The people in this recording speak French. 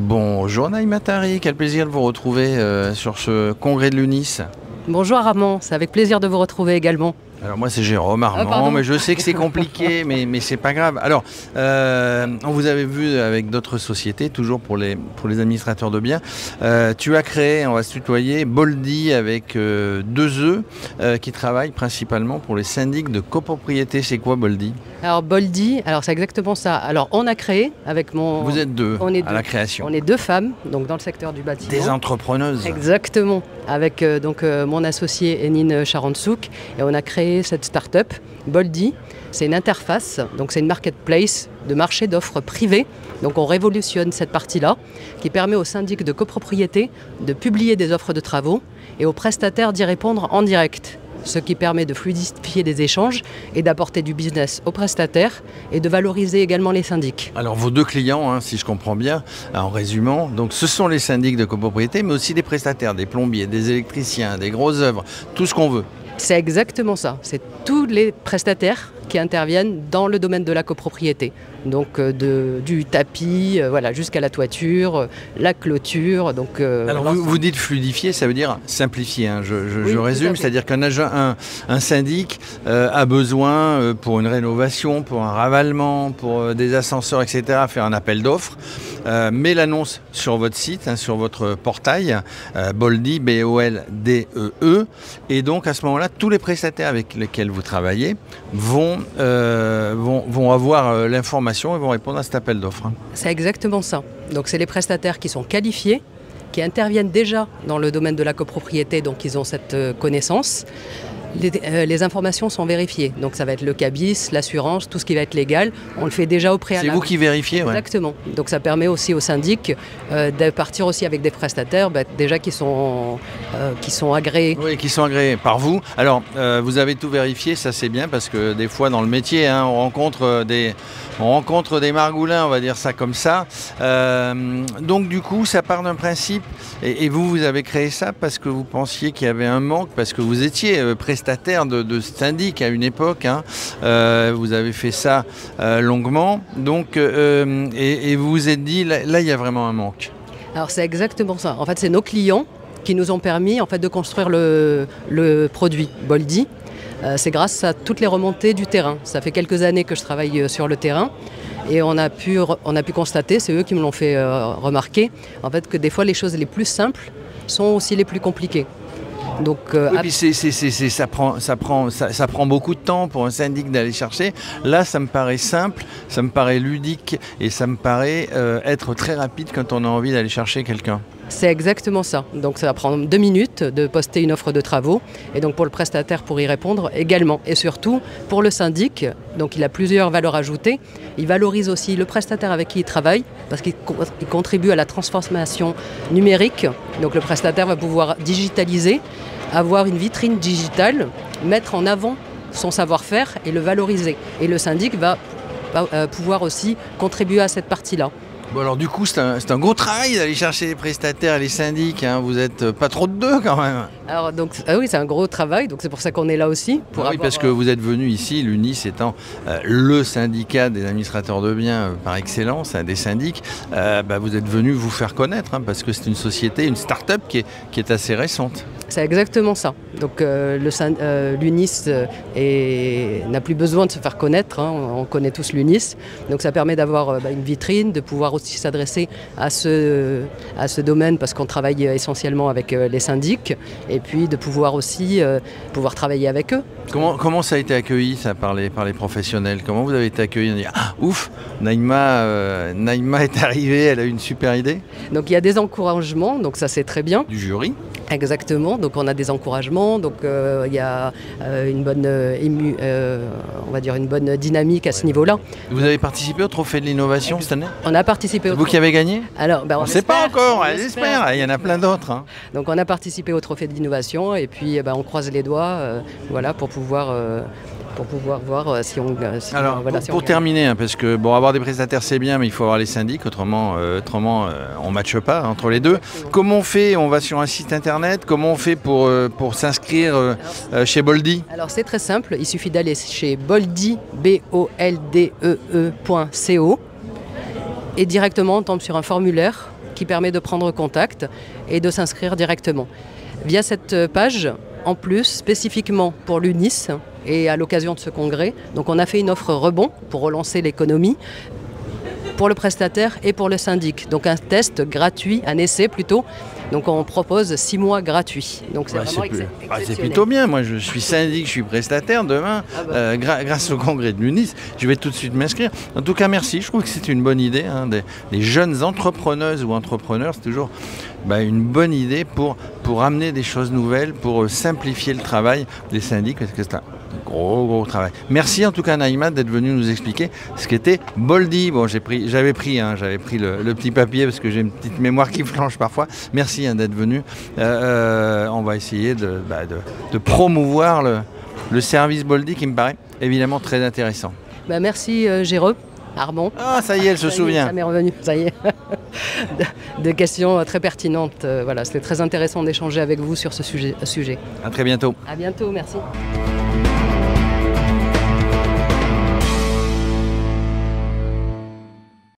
Bonjour Naïma Tari, quel plaisir de vous retrouver sur ce congrès de l'UNIS. Bonjour Armand, c'est avec plaisir de vous retrouver également. Alors moi c'est Jérôme Armand, mais je sais que c'est compliqué, mais c'est pas grave. Alors, on vous avait vu avec d'autres sociétés, toujours pour les administrateurs de biens. Tu as créé, on va se tutoyer, Boldy avec 2 E qui travaillent principalement pour les syndics de copropriété. C'est quoi Boldy? Alors Boldy, c'est exactement ça. Alors on a créé avec mon... Vous êtes deux à la création. On est 2 femmes, donc dans le secteur du bâtiment. Des entrepreneuses. Exactement, avec mon associé Enine Charentsouk, et on a créé cette start-up, Boldy. C'est une interface, donc c'est une marketplace de marché d'offres privées. Donc on révolutionne cette partie-là, qui permet aux syndics de copropriété de publier des offres de travaux et aux prestataires d'y répondre en direct. Ce qui permet de fluidifier des échanges et d'apporter du business aux prestataires et de valoriser également les syndics. Alors vos 2 clients, si je comprends bien, en résumant, donc ce sont les syndics de copropriété, mais aussi des prestataires, des plombiers, des électriciens, des grosses œuvres, tout ce qu'on veut. C'est exactement ça, c'est tous les prestataires qui interviennent dans le domaine de la copropriété. Donc du tapis jusqu'à la toiture, la clôture. Donc, alors vous dites fluidifier, ça veut dire simplifier. Je résume, c'est-à-dire qu'un syndic a besoin pour une rénovation, pour un ravalement, pour des ascenseurs, etc., faire un appel d'offres, met l'annonce sur votre site, sur votre portail, Boldy, B-O-L-D-E-E, et donc à ce moment-là, tous les prestataires avec lesquels vous travaillez vont avoir l'information et vont répondre à cet appel d'offres. C'est exactement ça. Donc c'est les prestataires qui sont qualifiés, qui interviennent déjà dans le domaine de la copropriété, donc ils ont cette connaissance. Les informations sont vérifiées, donc ça va être le cabis, l'assurance, tout ce qui va être légal, on le fait déjà au préalable. C'est vous qui vérifiez, ouais. Exactement, donc ça permet aussi aux syndics de partir aussi avec des prestataires déjà qui sont agréés. Oui, qui sont agréés par vous. Alors, vous avez tout vérifié, ça c'est bien, parce que des fois dans le métier, on rencontre des margoulins, on va dire ça comme ça. Donc du coup, ça part d'un principe, et vous avez créé ça parce que vous pensiez qu'il y avait un manque, parce que vous étiez prestataire de syndic à une époque, vous avez fait ça longuement, donc, et vous vous êtes dit, là il y a vraiment un manque. Alors c'est exactement ça, en fait c'est nos clients qui nous ont permis de construire le produit Boldy. C'est grâce à toutes les remontées du terrain. Ça fait quelques années que je travaille sur le terrain et on a pu constater, c'est eux qui me l'ont fait remarquer, en fait, que des fois les choses les plus simples sont aussi les plus compliquées. Donc, puis ça prend beaucoup de temps pour un syndic d'aller chercher. Là, ça me paraît simple, ça me paraît ludique et ça me paraît être très rapide quand on a envie d'aller chercher quelqu'un. C'est exactement ça. Donc ça va prendre 2 minutes de poster une offre de travaux et donc pour le prestataire pour y répondre également. Et surtout pour le syndic, donc il a plusieurs valeurs ajoutées. Il valorise aussi le prestataire avec qui il travaille parce qu'il contribue à la transformation numérique. Donc le prestataire va pouvoir digitaliser, avoir une vitrine digitale, mettre en avant son savoir-faire et le valoriser. Et le syndic va pouvoir aussi contribuer à cette partie-là. Bon alors du coup c'est un gros travail d'aller chercher les prestataires et les syndics, vous n'êtes pas trop de 2 quand même. Alors donc oui, c'est un gros travail, donc c'est pour ça qu'on est là aussi. Oui, parce que vous êtes venu ici, l'UNIS étant le syndicat des administrateurs de biens par excellence, des syndics, vous êtes venu vous faire connaître, parce que c'est une société, une start-up qui est assez récente. C'est exactement ça. Donc l'UNIS n'a plus besoin de se faire connaître, on connaît tous l'UNIS. Donc ça permet d'avoir une vitrine, de pouvoir aussi s'adresser à ce domaine parce qu'on travaille essentiellement avec les syndics et puis de pouvoir aussi travailler avec eux. Comment ça a été accueilli ça par les professionnels? Comment vous avez été accueillis? On dit ouf, Naïma est arrivée, elle a eu une super idée. Donc il y a des encouragements, donc ça c'est très bien. Du jury? Exactement, donc on a des encouragements, donc il y a une bonne dynamique à ce niveau-là. Vous avez participé au Trophée de l'innovation cette année? On a participé au Vous qui avez gagné? Alors, on ne sait pas encore, j'espère, il y en a plein d'autres. Donc on a participé au Trophée de l'innovation et puis on croise les doigts pour pouvoir voir si on... Alors, pour terminer, parce que avoir des prestataires c'est bien, mais il faut avoir les syndics, autrement on ne matche pas entre les deux. Exactement. Comment on fait? On va sur un site internet, comment on fait pour s'inscrire chez Boldy? Alors c'est très simple, il suffit d'aller chez Boldy, Boldee.co et directement on tombe sur un formulaire qui permet de prendre contact et de s'inscrire directement. Via cette page, en plus, spécifiquement pour l'UNIS et à l'occasion de ce congrès, donc on a fait une offre rebond pour relancer l'économie pour le prestataire et pour le syndic. Donc un test gratuit, un essai plutôt. Donc on propose 6 mois gratuits. Donc c'est vraiment exceptionnel. C'est plutôt bien. Moi je suis syndic, je suis prestataire. Demain, grâce au congrès de l'UNIS, je vais tout de suite m'inscrire. En tout cas, merci. Je trouve que c'est une bonne idée. Les jeunes entrepreneuses ou entrepreneurs, c'est toujours une bonne idée pour amener des choses nouvelles, pour simplifier le travail des syndics, parce que c'est un gros travail. Merci en tout cas Naïma d'être venu nous expliquer ce qu'était Boldy. Bon, j'avais pris le petit papier parce que j'ai une petite mémoire qui flanche parfois. Merci d'être venu. On va essayer de promouvoir le service Boldy qui me paraît évidemment très intéressant. Merci Jérôme. Armand. Ah, ça y est, elle se souvient. Ça m'est revenu, ça y est. Des questions très pertinentes. Voilà, c'était très intéressant d'échanger avec vous sur ce sujet. À très bientôt. À bientôt, merci.